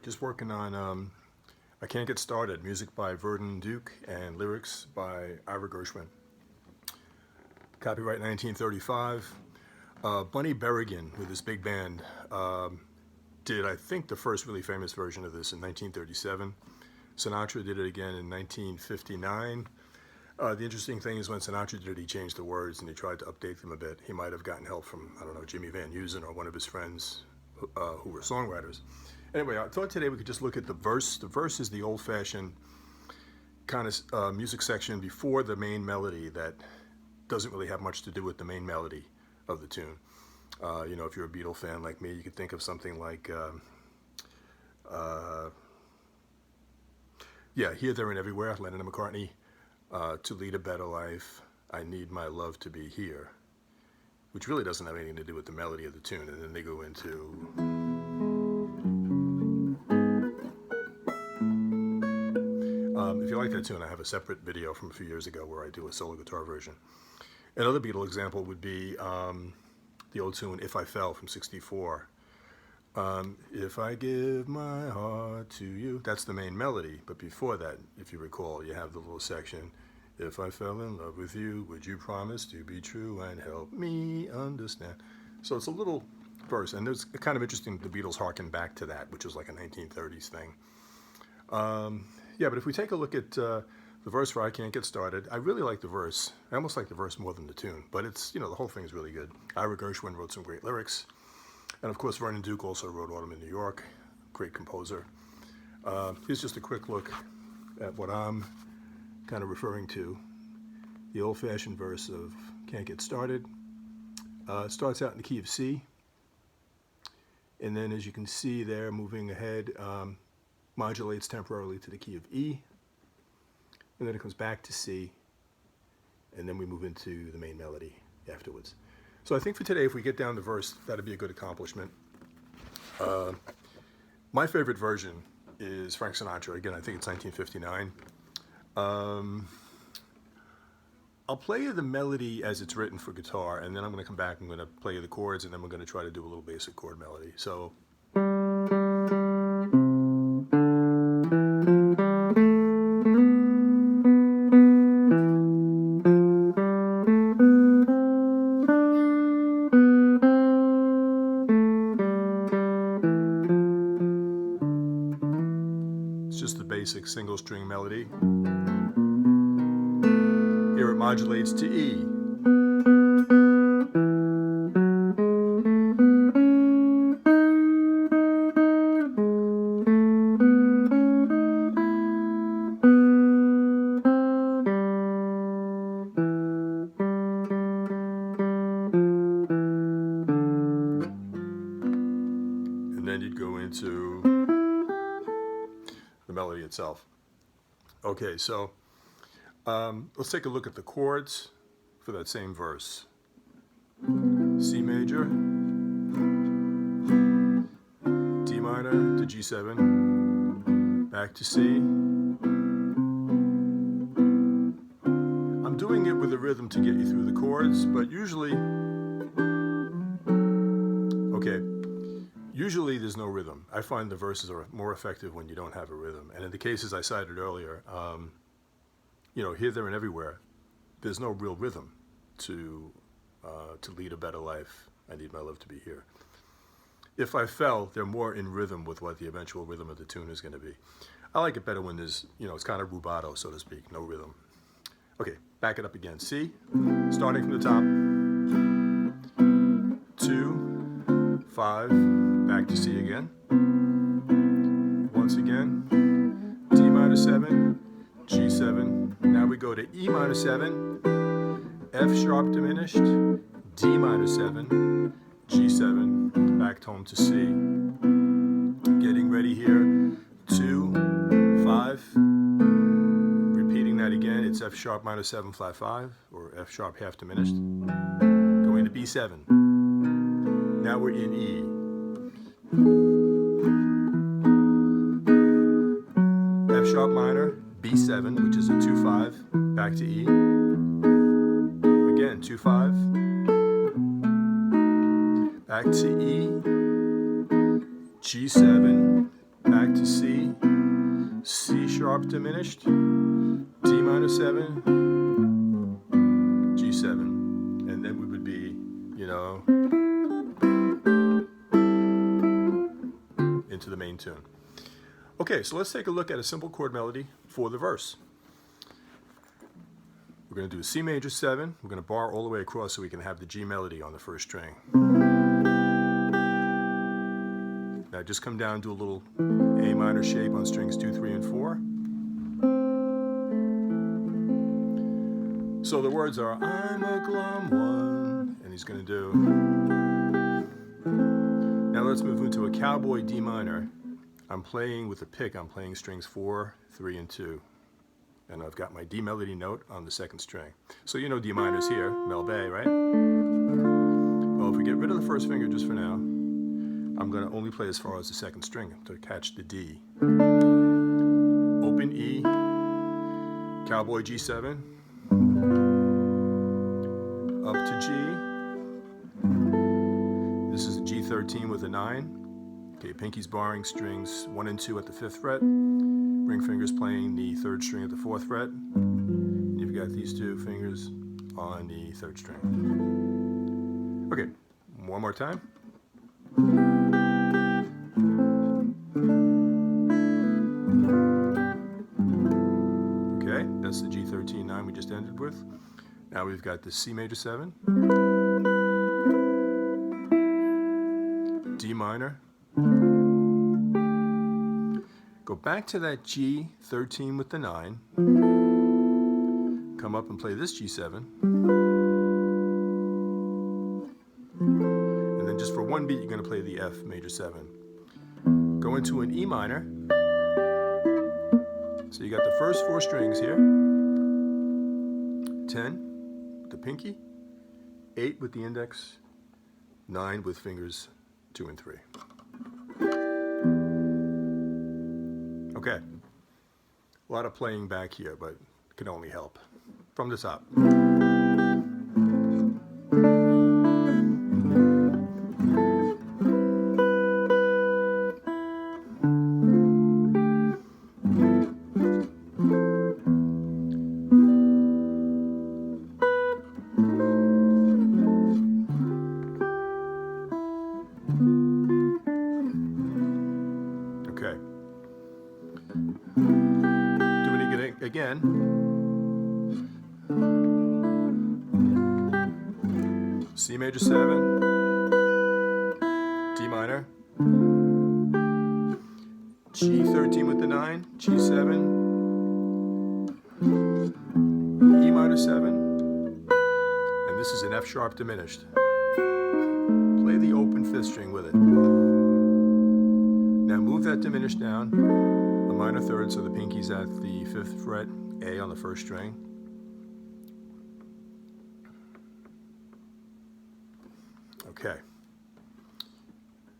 Just working on I Can't Get Started, music by Verdon Duke and lyrics by Ira Gershwin. Copyright 1935. Bunny Berrigan with his big band did, I think, the first really famous version of this in 1937. Sinatra did it again in 1959. The interesting thing is when Sinatra did it, he changed the words and he tried to update them a bit. He might have gotten help from, I don't know, Jimmy Van Heusen or one of his friends who were songwriters. Anyway, I thought today we could just look at the verse. The verse is the old-fashioned kind of music section before the main melody that doesn't really have much to do with the main melody of the tune. You know, if you're a Beatle fan like me, you could think of something like, Here, There, and Everywhere, Lennon and McCartney. To lead a better life, I need my love to be here, which really doesn't have anything to do with the melody of the tune. And then they go into... if you like that tune, I have a separate video from a few years ago where I do a solo guitar version. Another Beatle example would be the old tune If I Fell from '64. If I give my heart to you, that's the main melody. But before that, if you recall, you have the little section, if I fell in love with you, would you promise to be true and help me understand? So it's a little verse, and it's kind of interesting the Beatles harken back to that, which was like a 1930s thing. Yeah, but if we take a look at the verse for I Can't Get Started, I really like the verse. I almost like the verse more than the tune, but it's, you know, the whole thing is really good. Ira Gershwin wrote some great lyrics. And of course, Vernon Duke also wrote Autumn in New York, great composer. Here's just a quick look at what I'm kind of referring to. The old-fashioned verse of Can't Get Started. It starts out in the key of C. And then as you can see there, moving ahead, modulates temporarily to the key of E. And then it comes back to C. And then we move into the main melody afterwards. So I think for today, if we get down the verse, that'd be a good accomplishment. My favorite version is Frank Sinatra. Again, I think it's 1959. I'll play you the melody as it's written for guitar, and then I'm going to come back and I'm going to play you the chords, and then we're going to try to do a little basic chord melody. So. Just the basic single string melody. Here it modulates to E. And then you'd go into the melody itself. Okay, so let's take a look at the chords for that same verse. C major, D minor to G7, back to C. I'm doing it with a rhythm to get you through the chords, but usually there's no rhythm. I find the verses are more effective when you don't have a rhythm. And in the cases I cited earlier, you know, Here, There, and Everywhere, there's no real rhythm to lead a better life. I need my love to be here. If I Fell, they're more in rhythm with what the eventual rhythm of the tune is going to be. I like it better when there's, you know, it's kind of rubato, so to speak, no rhythm. Okay, back it up again. C, starting from the top. 2, 5, back to C again. Once again, D minor 7, G7. Now we go to E minor 7, F sharp diminished, D minor 7, G7, back home to C. Getting ready here, 2, 5. Repeating that again, it's F sharp minor 7 flat 5, or F sharp half diminished. Going to B7. Now we're in E. F sharp minor, B7, which is a 2-5, back to E. Again, 2-5. Back to E. G7, back back to C, C sharp diminished, D minor 7, G7, and then we would be, you know, into the main tune. Okay, so let's take a look at a simple chord melody for the verse. We're going to do a C major 7. We're going to bar all the way across so we can have the G melody on the first string. Now just come down, do a little A minor shape on strings 2, 3, and 4. So the words are, I'm a glum one, and he's going to do. Now let's move into a cowboy D minor. I'm playing with a pick, I'm playing strings 4, 3, and 2. And I've got my D melody note on the second string. So you know D minor's here, Mel Bay, right? Well, if we get rid of the first finger just for now, I'm going to only play as far as the second string to catch the D. Open E, cowboy G7, up to G. This is a G13 with a 9. Okay, pinky's barring strings 1 and 2 at the 5th fret. Ring finger's playing the 3rd string at the 4th fret. And you've got these 2 fingers on the 3rd string. Okay, one more time. Okay, that's the G13 9 we just ended with. Now we've got the C major 7, D minor. Go back to that G13 with the 9. Come up and play this G7. And then just for one beat, you're going to play the F major 7. Go into an E minor. So you got the first 4 strings here. 10 with the pinky, 8 with the index, 9 with fingers 2 and 3. Okay, a lot of playing back here, but it can only help. From the top. Okay. Doing it again. C major 7, D minor, G13 with the 9, G7, E minor 7, and this is an F sharp diminished. Play the open 5th string with it. Now move that diminished down a minor 3rd so the pinky's at the 5th fret, A on the 1st string. Okay.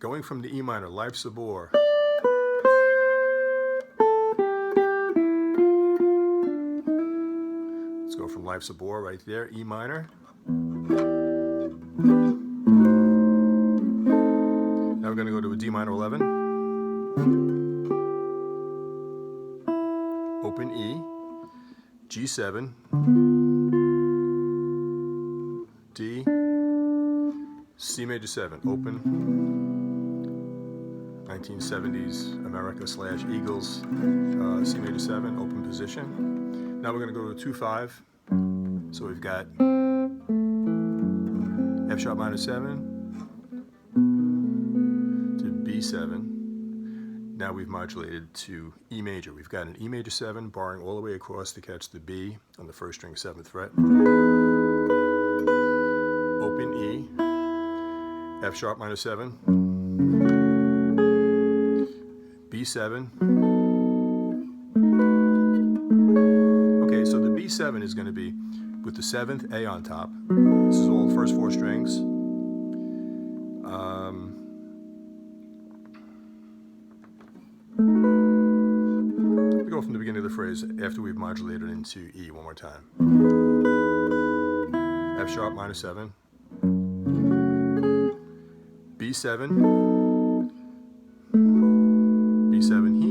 Going from the E minor, Life's a Bore. Let's go from Life's a Bore right there, E minor. Now we're going to go to a D minor 11. Open E, G7, D, C major 7, open, 1970s America / Eagles, C major 7, open position. Now we're going to go to 2-5, so we've got F sharp minor 7 to B7. Now we've modulated to E major. We've got an E major 7 barring all the way across to catch the B on the 1st string 7th fret. Open E, F sharp minor 7, B7. Okay, so the B7 is going to be with the 7th A on top. This is all the first 4 strings. We go from the beginning of the phrase after we've modulated into E one more time. F sharp minor 7, B7, B7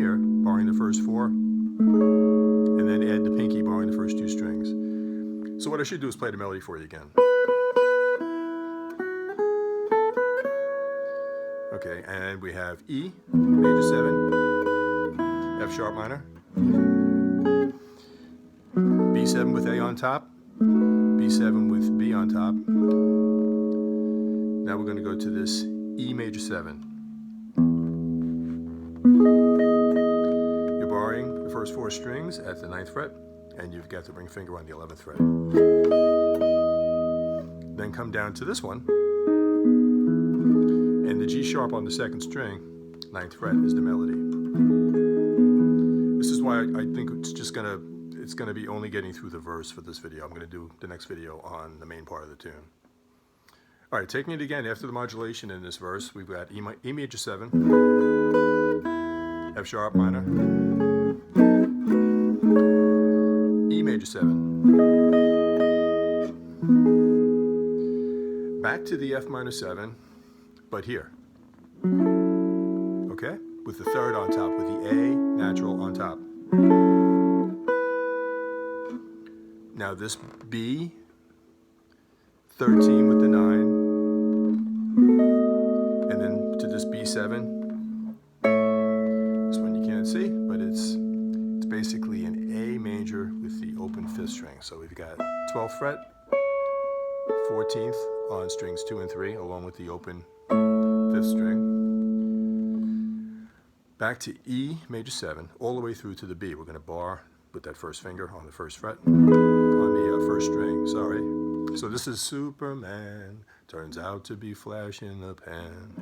So what I should do is play the melody for you again. Okay, and we have E, major 7, F sharp minor, B7 with A on top, B7 with B on top. Now we're going to go to this E major 7. You're borrowing the first 4 strings at the 9th fret, and you've got the ring finger on the 11th fret. Then come down to this one, and the G sharp on the 2nd string, 9th fret, is the melody. This is why I think it's gonna be only getting through the verse for this video. I'm gonna do the next video on the main part of the tune. All right, taking it again, after the modulation in this verse, we've got E major 7, F sharp minor, E major 7, back to the F minor 7, but here, okay, with the 3rd on top, with the A natural on top. Now this B, 13 with the 9, and then to this B7. This one you can't see, but it's basically an A major with the open 5th string. So we've got 12th fret, 14th on strings 2 and 3, along with the open 5th string. Back to E major 7, all the way through to the B. We're going to bar with that first finger on the 1st fret, on the 1st string, sorry. So this is Superman, turns out to be flash in the pan.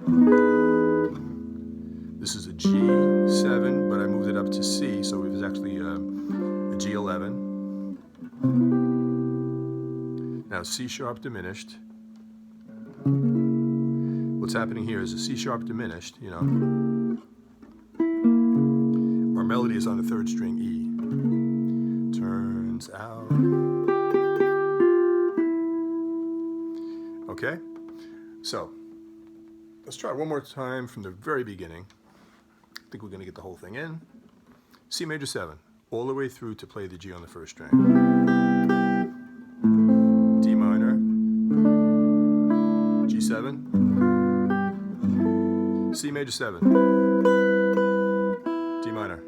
This is a G7, but I moved it up to C, so it was actually a G11. Now C sharp diminished. What's happening here is a C sharp diminished, you know. Our melody is on the 3rd string E. Turns out. Okay, so let's try one more time from the very beginning. I think we're going to get the whole thing in. C major 7, all the way through to play the G on the 1st string. D minor, G7, C major 7, D minor,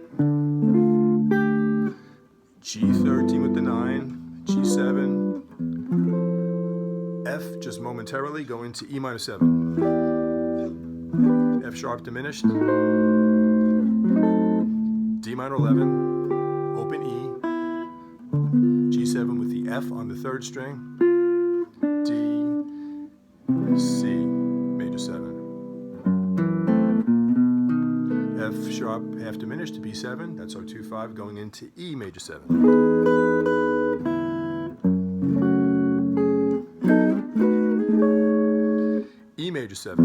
G13 with the 9, G7, F just momentarily going to E minor 7, F sharp diminished, D minor 11, open E, G7 with the F on the 3rd string, D, C major 7, F sharp half diminished to B7, that's our 2-5 going into E major 7. E major 7.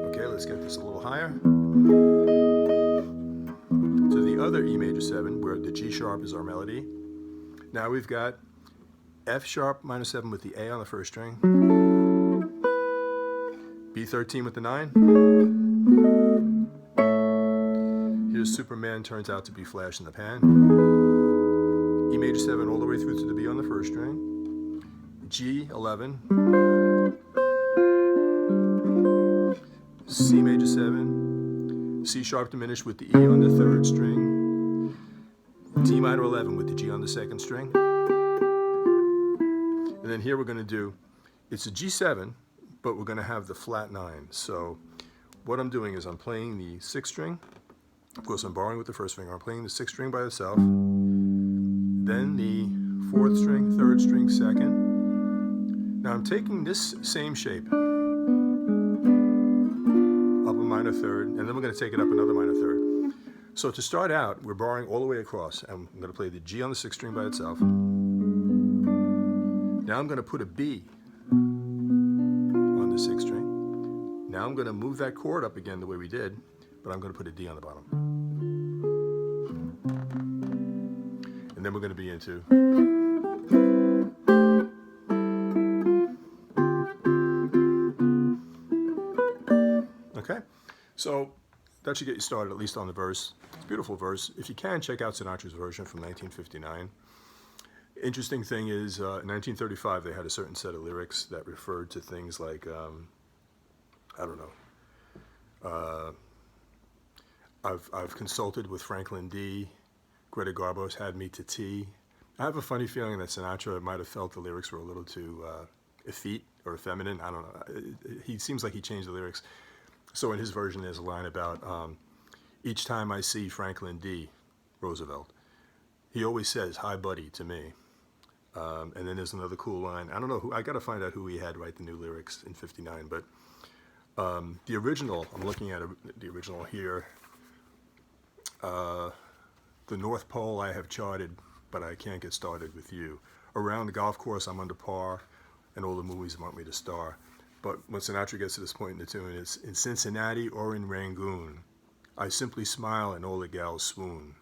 Okay, let's get this a little higher. To the other E major 7, where the G sharp is our melody. Now we've got F sharp minor 7 with the A on the 1st string. B13 with the 9. Here's Superman, turns out to be flash in the pan. E major 7 all the way through to the B on the 1st string. G11, C major 7, C sharp diminished with the E on the 3rd string, D minor 11 with the G on the 2nd string, and then here we're going to do, it's a G7, but we're going to have the flat 9. So what I'm doing is I'm playing the 6th string, of course I'm borrowing with the 1st finger, I'm playing the 6th string by itself, then the 4th string, 3rd string, 2nd. Now I'm taking this same shape, up a minor 3rd, and then we're going to take it up another minor 3rd. So to start out, we're borrowing all the way across, and I'm going to play the G on the 6th string by itself. Now I'm going to put a B on the 6th string. Now I'm going to move that chord up again the way we did, but I'm going to put a D on the bottom. And then we're going to be into okay, so that should get you started, at least on the verse. It's a beautiful verse. If you can, check out Sinatra's version from 1959. Interesting thing is, in 1935, they had a certain set of lyrics that referred to things like, I don't know, I've consulted with Franklin D. Greta Garbo's had me to tea. I have a funny feeling that Sinatra might have felt the lyrics were a little too effete or feminine. I don't know. He seems like he changed the lyrics. So in his version, there's a line about each time I see Franklin D. Roosevelt, he always says, "Hi, buddy," to me. And then there's another cool line. I don't know who. I got to find out who he had write the new lyrics in '59. But the original, I'm looking at the original here. The North Pole I have charted, but I can't get started with you. Around the golf course I'm under par, and all the movies want me to star. But when Sinatra gets to this point in the tune, it's in Cincinnati or in Rangoon, I simply smile and all the gals swoon.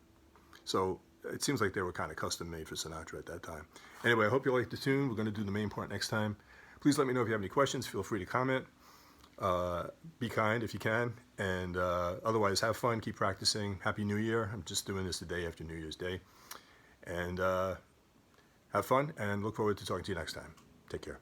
So it seems like they were kind of custom made for Sinatra at that time. Anyway, I hope you liked the tune. We're going to do the main part next time. Please let me know if you have any questions. Feel free to comment. Be kind if you can, and otherwise have fun, keep practicing. Happy New Year. I'm just doing this the day after New Year's Day. And have fun, and look forward to talking to you next time. Take care.